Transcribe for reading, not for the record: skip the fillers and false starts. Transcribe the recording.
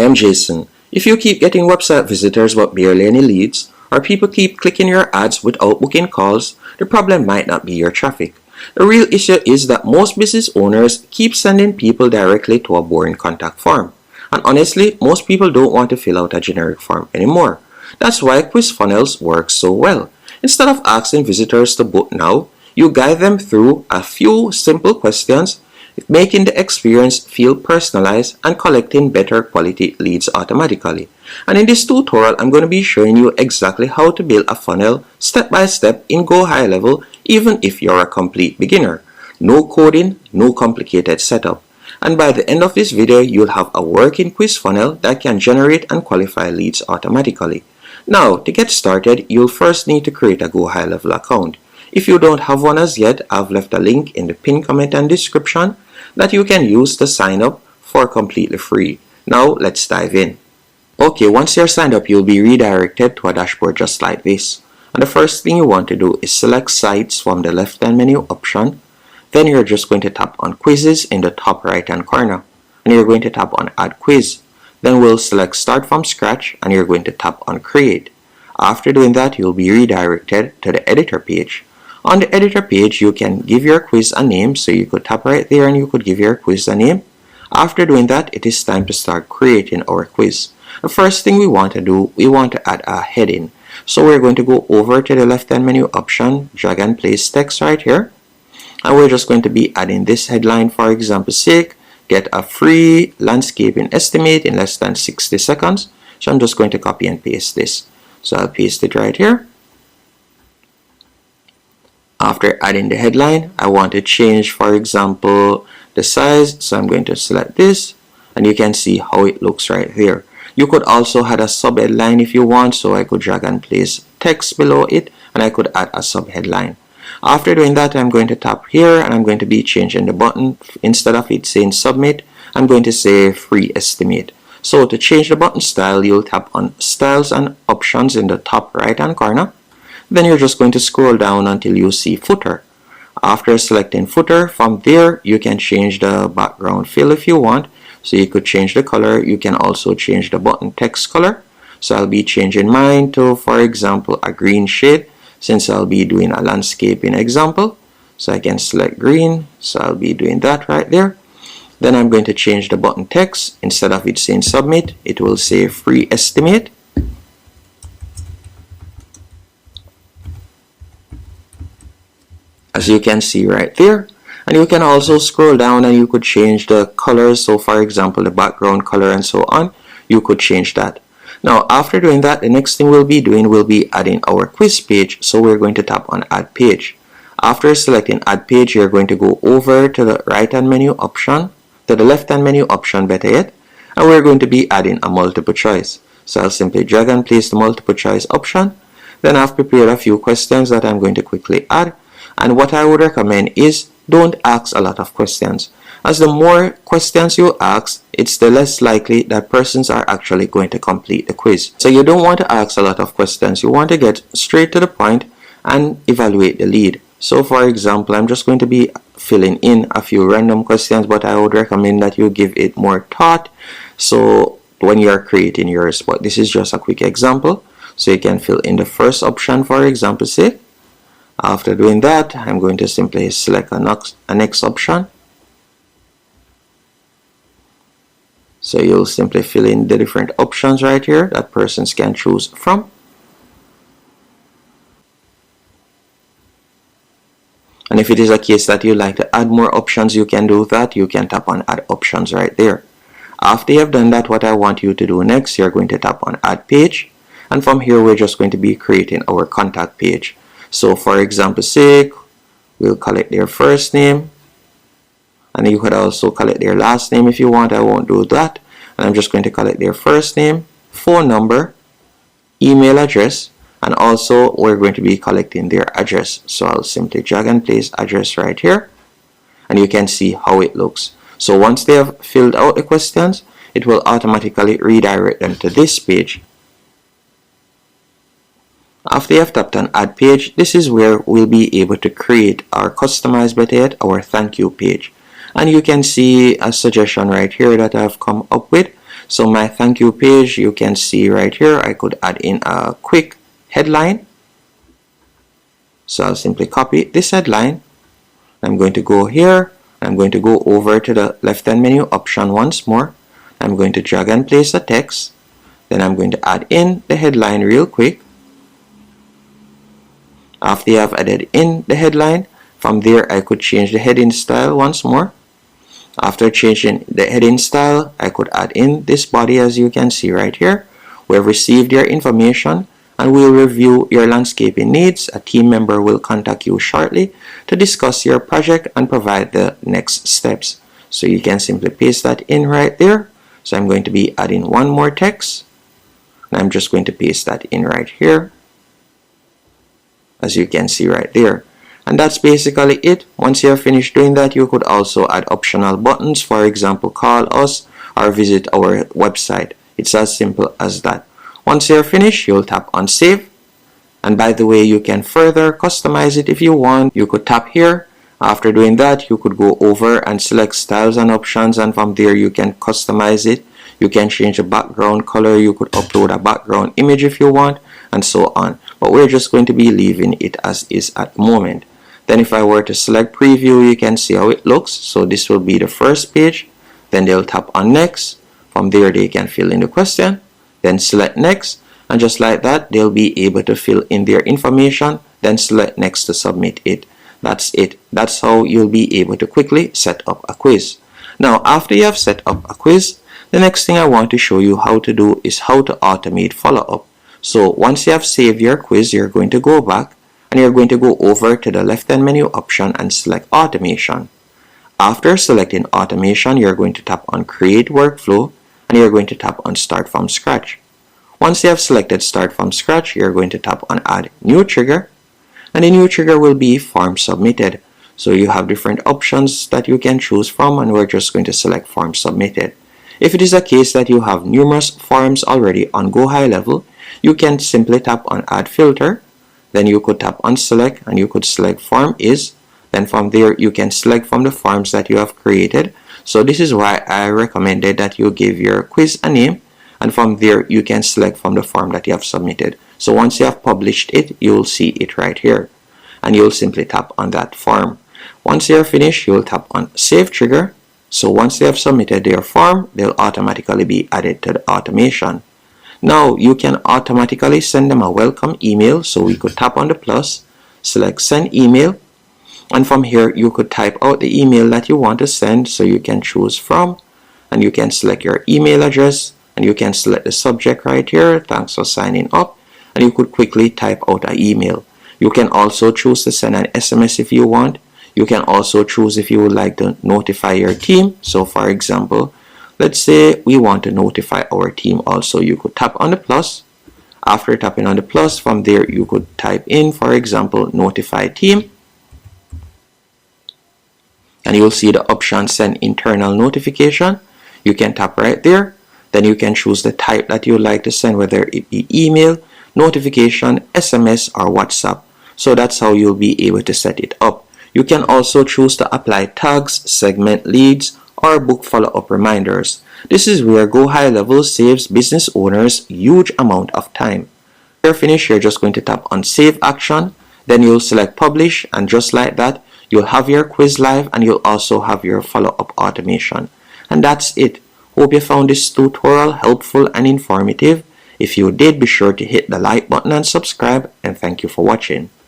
I'm Jason. If you keep getting website visitors but barely any leads, or people keep clicking your ads without booking calls, the problem might not be your traffic. The real issue is that most business owners keep sending people directly to a boring contact form. And honestly, most people don't want to fill out a generic form anymore. That's why quiz funnels work so well. Instead of asking visitors to book now, you guide them through a few simple questions, making the experience feel personalized and collecting better quality leads automatically. And in this tutorial, I'm going to be showing you exactly how to build a funnel step by step in GoHighLevel, even if you're a complete beginner. No coding, no complicated setup. And by the end of this video, you'll have a working quiz funnel that can generate and qualify leads automatically. Now, to get started, you'll first need to create a GoHighLevel account. If you don't have one as yet, I've left a link in the pinned comment and description that you can use to sign up for completely free. Now, let's dive in. Okay, once you're signed up, you'll be redirected to a dashboard just like this. And the first thing you want to do is select Sites from the left-hand menu option. Then you're just going to tap on Quizzes in the top right-hand corner. And you're going to tap on Add Quiz. Then we'll select Start from Scratch and you're going to tap on Create. After doing that, you'll be redirected to the editor page. On the editor page, you can give your quiz a name, so you could tap right there and you could give your quiz a name. After doing that, it is time to start creating our quiz. The first thing we want to do, we want to add a heading. So we're going to go over to the left-hand menu option, drag and place text right here. And we're just going to be adding this headline, for example's sake, get a free landscaping estimate in less than 60 seconds. So I'm just going to copy and paste this. So I'll paste it right here. After adding the headline, I want to change, for example, the size. So I'm going to select this and you can see how it looks right there. You could also add a sub-headline if you want. So I could drag and place text below it and I could add a sub-headline. After doing that, I'm going to tap here and I'm going to be changing the button. Instead of it saying submit, I'm going to say free estimate. So to change the button style, you'll tap on Styles and Options in the top right hand corner. Then you're just going to scroll down until you see footer. After selecting footer, from there you can change the background fill if you want. So you could change the color. You can also change the button text color. So I'll be changing mine to, for example, a green shade, since I'll be doing a landscaping example. So I can select green. So I'll be doing that right there. Then I'm going to change the button text. Instead of it saying submit, it will say free estimate. As you can see right there. And you can also scroll down and you could change the colors. So for example, the background color and so on, you could change that. Now after doing that, the next thing we'll be doing will be adding our quiz page. So we're going to tap on Add Page. After selecting Add Page, you're going to go over to the right hand menu option, to the left hand menu option better yet, and we're going to be adding a multiple choice. So I'll simply drag and place the multiple choice option. Then I've prepared a few questions that I'm going to quickly add. And what I would recommend is don't ask a lot of questions. As the more questions you ask, it's the less likely that persons are actually going to complete the quiz. So you don't want to ask a lot of questions. You want to get straight to the point and evaluate the lead. So for example, I'm just going to be filling in a few random questions, but I would recommend that you give it more thought. So when you're creating yours, but this is just a quick example. So you can fill in the first option, for example, say. After doing that, I'm going to simply select a next option. So you'll simply fill in the different options right here that persons can choose from. And if it is a case that you like to add more options, you can do that. You can tap on Add Options right there. After you have done that, what I want you to do next, you're going to tap on Add Page. And from here, we're just going to be creating our contact page. So for example's sake, we'll collect their first name. And you could also collect their last name if you want. I won't do that. And I'm just going to collect their first name, phone number, email address, and also we're going to be collecting their address. So I'll simply drag and place address right here. And you can see how it looks. So once they have filled out the questions, it will automatically redirect them to this page. After you have tapped on Add Page, this is where we'll be able to create our customized, better yet, our thank you page. And you can see a suggestion right here that I've come up with. So my thank you page, you can see right here, I could add in a quick headline. So I'll simply copy this headline. I'm going to go here. I'm going to go over to the left-hand menu option once more. I'm going to drag and place the text. Then I'm going to add in the headline real quick. After you have added in the headline, from there I could change the heading style once more. After changing the heading style, I could add in this body as you can see right here. We have received your information and we'll review your landscaping needs. A team member will contact you shortly to discuss your project and provide the next steps. So you can simply paste that in right there. So I'm going to be adding one more text. And I'm just going to paste that in right here, as you can see right there. And that's basically it. Once you have finished doing that, you could also add optional buttons. For example, call us or visit our website. It's as simple as that. Once you're finished, you'll tap on save. And by the way, you can further customize it if you want. You could tap here. After doing that, you could go over and select styles and options, and from there you can customize it. You can change the background color. You could upload a background image if you want, and so on. But we're just going to be leaving it as is at the moment. Then if I were to select preview, you can see how it looks. So this will be the first page. Then they'll tap on next. From there they can fill in the question. Then select next. And just like that, they'll be able to fill in their information. Then select next to submit it. That's it. That's how you'll be able to quickly set up a quiz. Now, after you have set up a quiz, the next thing I want to show you how to do is how to automate follow-up. So once you have saved your quiz, you're going to go back and you're going to go over to the left-hand menu option and select automation. After selecting automation, you're going to tap on create workflow and you're going to tap on start from scratch. Once you have selected start from scratch, you're going to tap on add new trigger, and the new trigger will be form submitted. So you have different options that you can choose from, and we're just going to select form submitted. If it is a case that you have numerous forms already on GoHighLevel, you can simply tap on add filter. Then you could tap on select and you could select form is. Then from there you can select from the forms that you have created. So this is why I recommended that you give your quiz a name, and from there you can select from the form that you have submitted. So once you have published it, you'll see it right here, and you'll simply tap on that form. Once you're finished, you'll tap on save trigger. So once they have submitted their form, they'll automatically be added to the automation. Now you can automatically send them a welcome email. So we could tap on the plus, select send email, and from here you could type out the email that you want to send. So you can choose from, and you can select your email address, and you can select the subject right here, thanks for signing up, and you could quickly type out an email. You can also choose to send an SMS if you want. You can also choose if you would like to notify your team. So for example, let's say we want to notify our team also. You could tap on the plus. After tapping on the plus, from there you could type in, for example, notify team. And you'll see the option send internal notification. You can tap right there. Then you can choose the type that you would like to send, whether it be email, notification, SMS, or WhatsApp. So that's how you'll be able to set it up. You can also choose to apply tags, segment leads, or book follow-up reminders. This is where GoHighLevel saves business owners huge amount of time. When you're finished, you're just going to tap on save action. Then you'll select publish, and just like that, you'll have your quiz live and you'll also have your follow-up automation. And that's it. Hope you found this tutorial helpful and informative. If you did, be sure to hit the like button and subscribe, and thank you for watching.